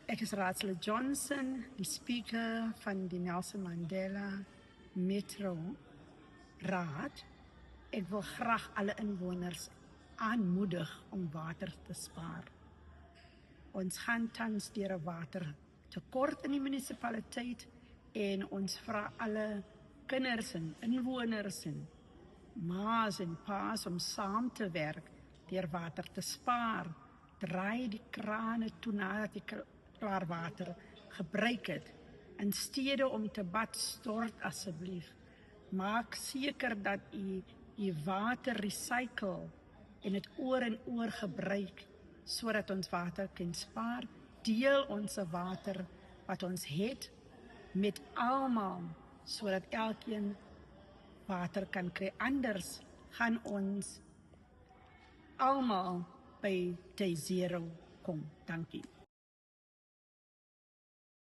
Ek is Raadsel Johnson, die speaker van die Nelson Mandela Metro Raad. Ek wil graag alle inwoners aanmoedig om water te spaar. Ons gaan tans deur 'n watertekort in die munisipaliteit en ons vra alle kinders en inwoners en ma's en pa's om saam te werk deur water te spaar. Draai die krane toe nadat jy klaar water gebruik het. In steede om te bad, stort asseblief. Maak seker dat u water recycle en dit oor en oor gebruik sodat ons water kan spaar. Deel ons water wat ons het met almal sodat elkeen water kan kry. Anders gaan ons almal by day zero kom. Dankie.